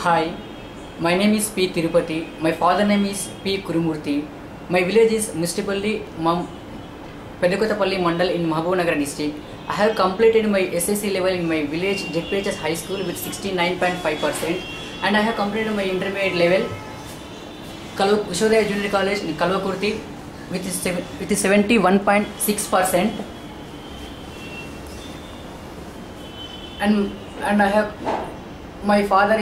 Hi, my name is P. Tirupati. My father name is P. Kurumurthy. My village is Mustipalli, Pedakotapalli Mandal in Mahabubnagar district. I have completed my SSC level in my village JPHS High School with 69.5%, and I have completed my intermediate level Vishodaya Junior College in Kalvakurti with 71.6%, and I have my father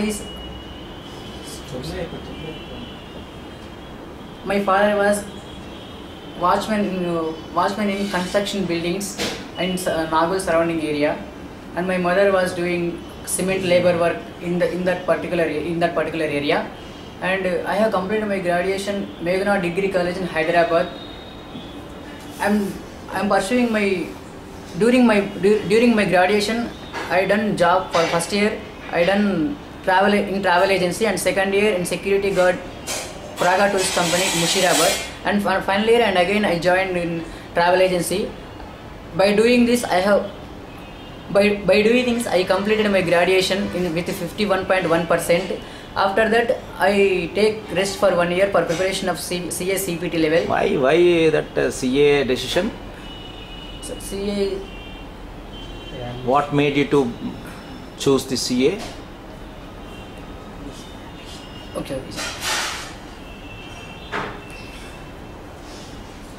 was watchman in construction buildings in Nagul surrounding area, and my mother was doing cement labor work in that particular area. And I have completed my graduation Meghna Degree College in Hyderabad. I'm pursuing during my graduation I done job for first year. I done travel agency, and second year in security guard Praga Tourist Company Mushirabad, and final year and again I joined in travel agency. By doing this I completed my graduation with 51.1%. After that I take rest for 1 year for preparation of CA CPT level. Why that CA decision? CA. What made you to choose the CA? Okay.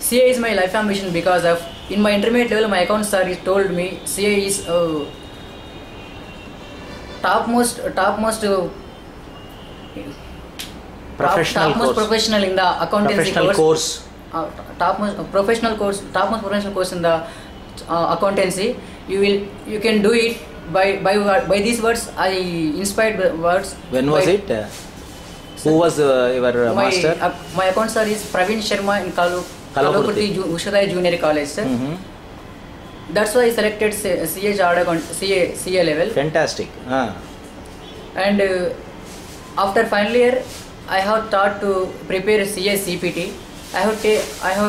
CA is my life ambition because of in my intermediate level my account sir told me CA is topmost professional in the accountancy course. Topmost professional course in the accountancy. You can do it by these words. I inspired the words. When was it? Who was your master? My account sir is Praveen Sharma in Kalvakurti Vishodaya Junior College, sir. That's why I selected CA level. Fantastic. And after final year, I have thought to prepare CA CPT. I have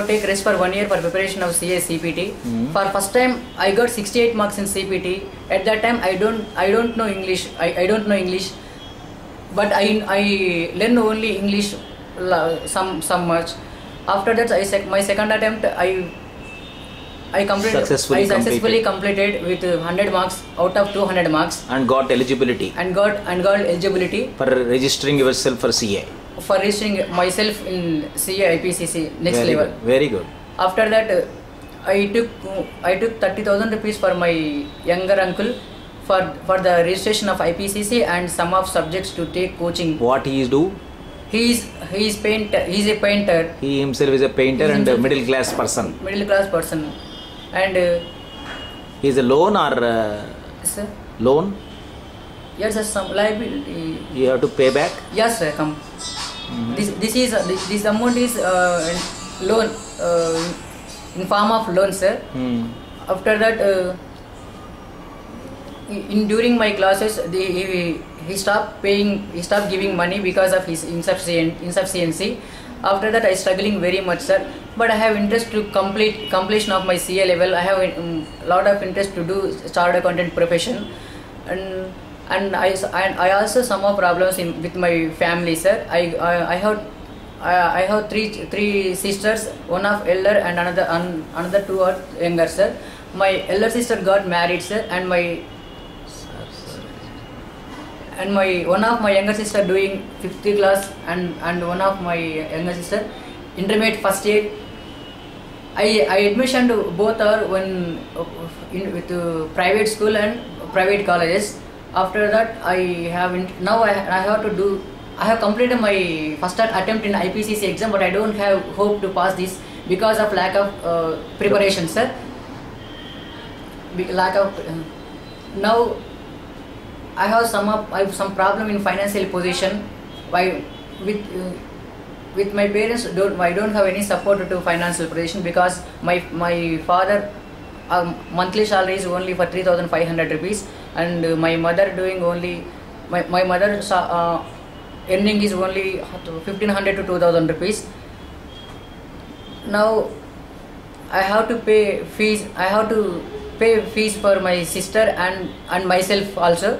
take rest for 1 year for preparation of CA CPT. For first time, I got 68 marks in CPT. At that time, I don't know English. I don't know English, but I learn only English some much. After that, my second attempt, I successfully completed with 100 marks out of 200 marks, and got eligibility. And got eligibility for registering yourself for CA. For registering myself in CA IPCC next level. Very good. After that, I took 30,000 rupees for my younger uncle for the registration of IPCC and some of subjects to take coaching. What he do? He is painter. He is a painter. He himself is a painter and a middle class person. And he is a loan or sir? Loan? Yes, sir, some liability. You have to pay back? Yes, sir. This amount is loan in form of loan, sir. After that, during my classes, he stopped paying. He stopped giving money because of his insufficiency. After that, I struggling very much, sir. But I have interest to completion of my CA level. I have a lot of interest to do chartered accountant profession, and I also some more problems with my family, sir. I have three sisters, one of elder and another two are younger, sir. My elder sister got married, sir, and one of my younger sister doing 5th class, and one of my younger sister intermediate first year. I admission to both are with private school and private colleges. After that, I have completed my first attempt in IPCC exam, but I don't have hope to pass this because of lack of preparation, sir. Now I have some problem in financial position. With my parents, I don't have any support to financial position because my father monthly salary is only for 3,500 rupees, and my mother doing only my mother earning is only 1,500 to 2,000 rupees. Now I have to pay fees. I have to pay fees for my sister and myself also.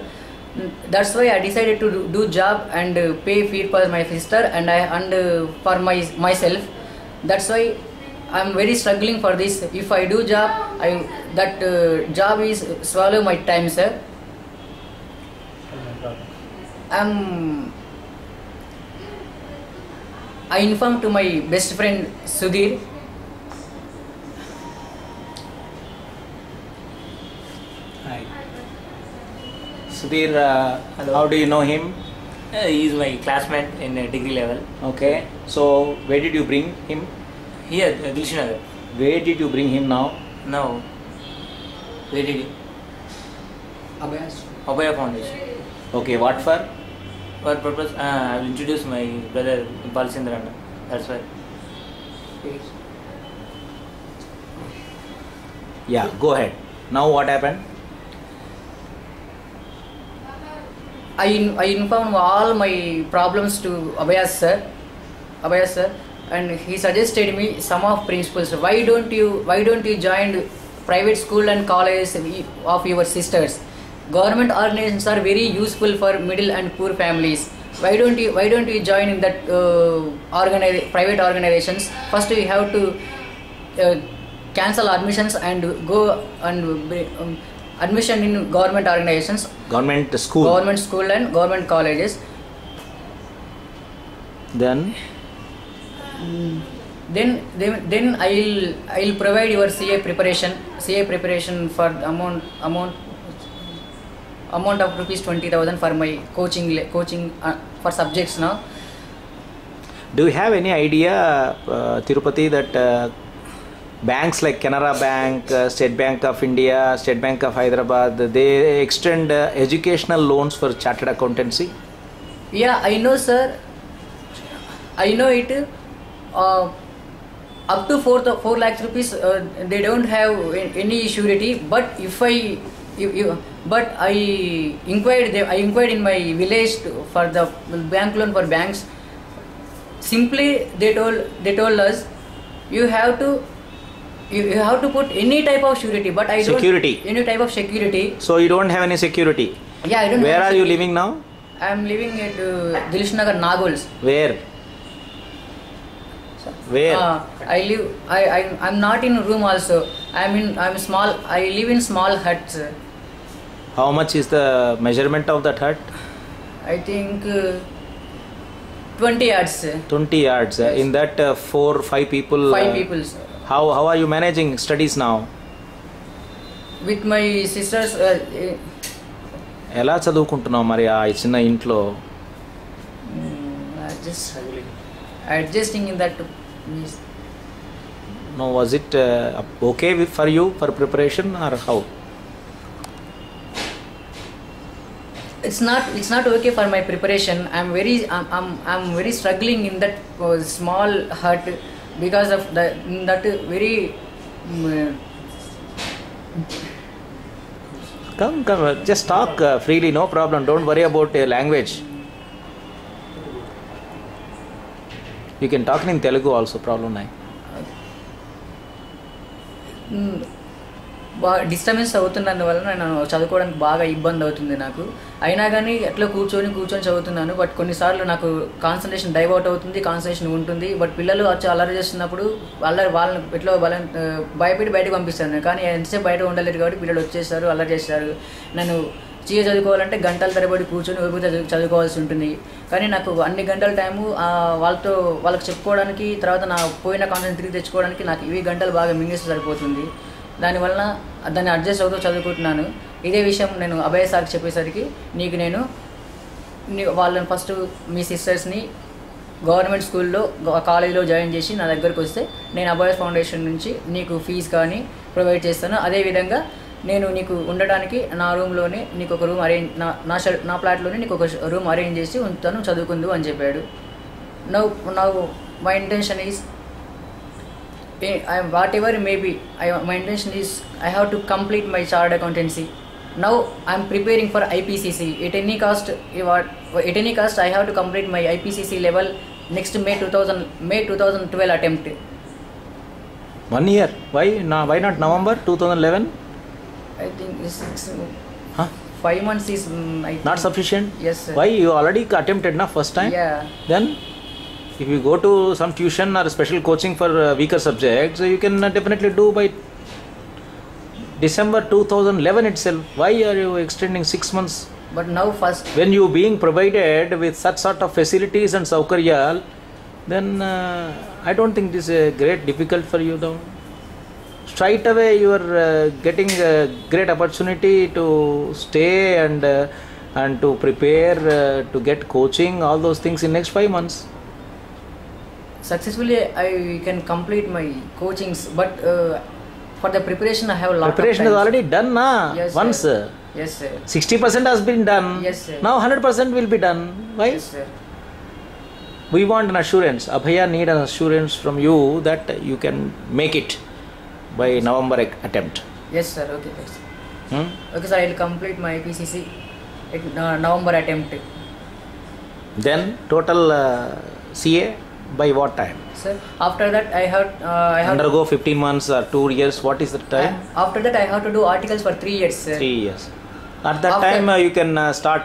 That's why I decided to do job and pay fee for my sister and for myself. That's why I'm very struggling for this. If I do job, that job is swallow my time, sir. I informed to my best friend Sudhir. Hi. Sudhir, how do you know him? He is my classmate in degree level. Okay. So where did you bring him? Here, Dilshanagar. Where did you bring him now? Now, where did you? Abhaya Foundation. Okay. What for? For purpose, I will introduce my brother Balchandran. That's why. Yeah. Go ahead. Now what happened? I informed all my problems to Abhaya sir, and he suggested me some of principles. Why don't you join private school and colleges of your sisters? Government organizations are very useful for middle and poor families. Why don't you join in that private organizations? First you have to cancel admissions and go and admission in government organizations, Government school. government school and government colleges. Then Then I'll provide your CA preparation for amount of rupees 20,000 for my coaching for subjects now. do you have any idea, Tirupati, that banks like Canara Bank, State Bank of India, State Bank of Hyderabad, they extend educational loans for chartered accountancy? Yeah, I know, sir. I know it. Up to 4 lakhs rupees, they don't have any surety. But if I inquired in my village for the bank loan for banks. Simply they told us you have to put any type of surety, but I don't Security. any type of security. So you don't have any security. Yeah, I don't. Where have are you security. living now? I am living at Dilshanagar, Nagols. Where? Where? I'm not in room also. I'm small. I live in small huts. How much is the measurement of that hut? I think 20 yards. 20 yards. Yes. In that 4 or 5 people. 5 people. How are you managing studies now? With my sisters. ఎలా చదువుకుంటున్నావు మరి ఆ చిన్న ఇంట్లో? Adjusting in that. No, was it okay for you for preparation or how? It's not okay for my preparation. I'm very struggling in that small hut because of that very. Come, just talk freely, no problem. Don't worry about language. You can talk in Telugu also, problem nahi. Disturbance అవుతున్నందువల్ల నేను చదువుకోవడానికి బాగా ఇబ్బంది అవుతుంది నాకు. అయినా కానీ ఎట్లా కూర్చొని చదువుతున్నాను. బట్ కొన్నిసార్లు నాకు కాన్సన్ట్రేషన్ డైవర్ట్ అవుతుంది, కాన్సన్ట్రేషన్ ఉంటుంది. బట్ పిల్లలు వచ్చి అల్లరి చేస్తున్నప్పుడు వాళ్ళని ఎట్లా భయపెట్టి బయటకు పంపిస్తాను. కానీ ఎంతసేపు బయట ఉండలేదు కాబట్టి పిల్లలు వచ్చేసారు, అల్లరి చేస్తారు. నన్ను చదువుకోవాలంటే గంటల తరబడి కూర్చొని ఓపిక చదువుకోవాల్సి ఉంటుంది. కానీ నాకు అన్ని గంటల టైము వాళ్ళకి చెప్పుకోవడానికి, తర్వాత నా పోయిన కాన్సెప్ట్ తిరిగి తెచ్చుకోవడానికి నాకు ఇవి గంటలు బాగా మింగేస్తే సరిపోతుంది. దానివల్ల దాన్ని అడ్జస్ట్ అవుతూ చదువుకుంటున్నాను. ఇదే విషయం నేను అభయ సార్కి చెప్పేసరికి వాళ్ళని ఫస్ట్ మీ సిస్టర్స్ని గవర్నమెంట్ స్కూల్లో కాలేజీలో జాయిన్ చేసి నా దగ్గరకు వస్తే నేను అభయ ఫౌండేషన్ నుంచి నీకు ఫీజు కానీ ప్రొవైడ్ చేస్తాను. అదేవిధంగా నేను నీకు ఉండడానికి నా రూమ్లోనే నీకు ఒక రూమ్ అరేంజ్ నా ఫ్లాట్లోనే నీకు ఒక రూమ్ అరేంజ్ చేసి ఉంచుతాను, చదువుకుందు అని చెప్పాడు. Now my intention is whatever it may be, my intention is I have to complete my chartered accountancy. Now I am preparing for IPCC. At any cost I have to complete my IPCC level next May 2012 attempt. 1 year. Why not November 2011? I think it's 5 months is I Not think- sufficient? Yes, sir. Why? You already attempted na first time? Yeah. Then if you go to some tuition or special coaching for weaker subjects, you can definitely do by December 2011 itself. Why are you extending 6 months? But now first, When you being provided with such sort of facilities and saukaryal, then I don't think this is a great difficult for you now. Straight away you are getting a great opportunity to stay and to prepare to get coaching, all those things in next 5 months. successfully I can complete my coachings, but for the preparation I have a lot Preparation of is time. already done na. Yes, Once sir. Yes, sir. 60% has been done. Yes, sir. Now 100% will be done. Why? Yes, sir. We want an assurance. Abhaya need an assurance from you that you can make it by November attempt. Yes, sir. Okay, yes. Hmm? Okay, sir. I will complete my PCC at November attempt. Then total CA by what time? Sir, after that I have Undergo 15 months or 2 years. What is the time? after that I have to do articles for 3 years, sir. 3 years. At that After- time you can start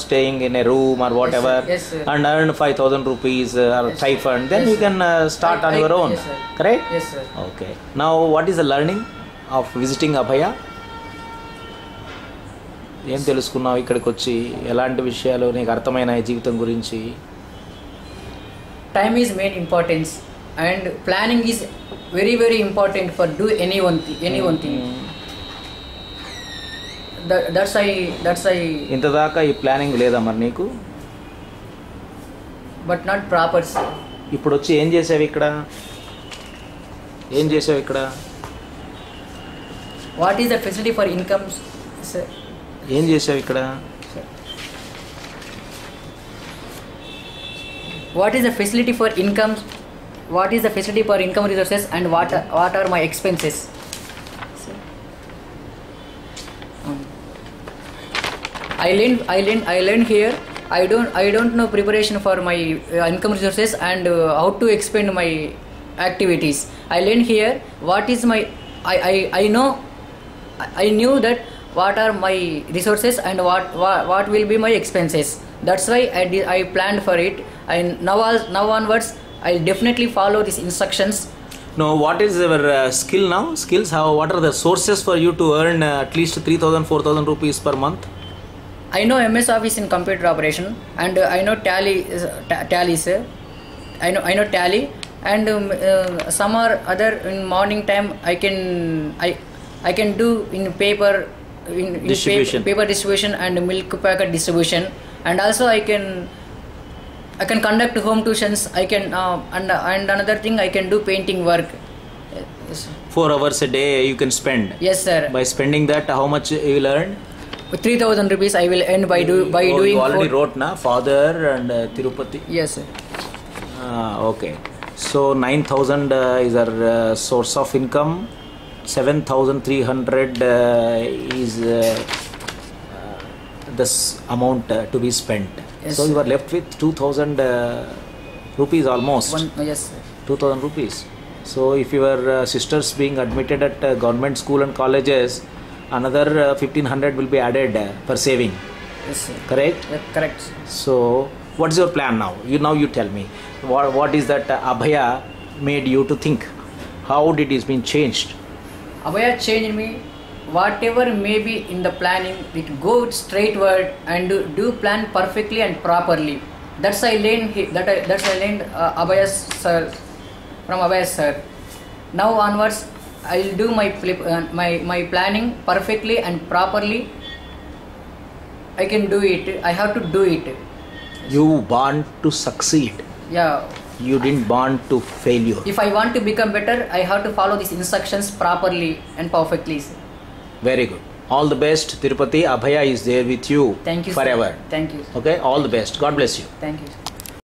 staying in a room or whatever, Yes, sir. and earn 5,000 rupees or Yes, sir. stipend. Then Yes, you sir. can start on your own. Yes, sir. Correct? Yes, sir. Okay. Now what is the learning of visiting Abhaya? ఏం తెలుసుకున్నావు ఇక్కడికి వచ్చి? ఎలాంటి విషయాలు నీకు అర్థమైన జీవితం గురించి? Time is main importance, and planning is very very important for do any one thing. That's I ఇంతదాకా ఈ ప్లానింగ్ లేదా మరి నీకు? but not proper, sir. ఇప్పుడు వచ్చి ఏం చేసావు ఇక్కడ? ఏం చేసావు ఇక్కడ? What is the facility for income, sir? ఏం చేసావు ఇక్కడ? What is the facility for income? What is the facility for income resources, and what are my expenses? I learned here. I don't know preparation for my income resources and how to expend my activities. I learned here what is my I knew that what are my resources and what will be my expenses. That's why I planned for it, and now onwards I'll definitely follow these instructions. No, what is your skill now? Skills? What are the sources for you to earn at least 3,000, 4,000 rupees per month? I know MS Office in computer operation, and I know Tally, sir. I know Tally, and some or other in morning time I can do in paper Distribution. paper distribution and milk packet distribution, and also I can conduct home tuitions. I can and another thing I can do painting work. Yes, 4 hours a day you can spend. yes, sir. By spending that, how much you will earn? 3,000 rupees I will earn by Oh, doing. you already wrote na father and Tirupati. Yes, sir. Okay. So 9,000 is our source of income. 7,300 is this amount to be spent. Yes, So you sir. are left with 2,000 rupees almost. Yes, sir. 2,000 rupees. So if your sisters being admitted at government school and colleges, another 1,500 will be added per saving. Yes, sir. Correct? Yeah, correct. So what is your plan now? You tell me. What is that Abhaya made you to think? How did it been changed? Abhaya changed me. Whatever may be in the planning, it go straightward and do plan perfectly and properly. That's I learned. That's I learned Abhaya sir, from Abhaya sir. Now onwards, I'll do my planning perfectly and properly. I can do it. I have to do it. You want to succeed. Yeah. You didn't want to failure. If I want to become better, I have to follow these instructions properly and perfectly, sir. Very good. All the best, Tirupati. Abhaya is there with you Thank you, sir. forever. Thank you. Okay. All the best. God bless you. Thank you.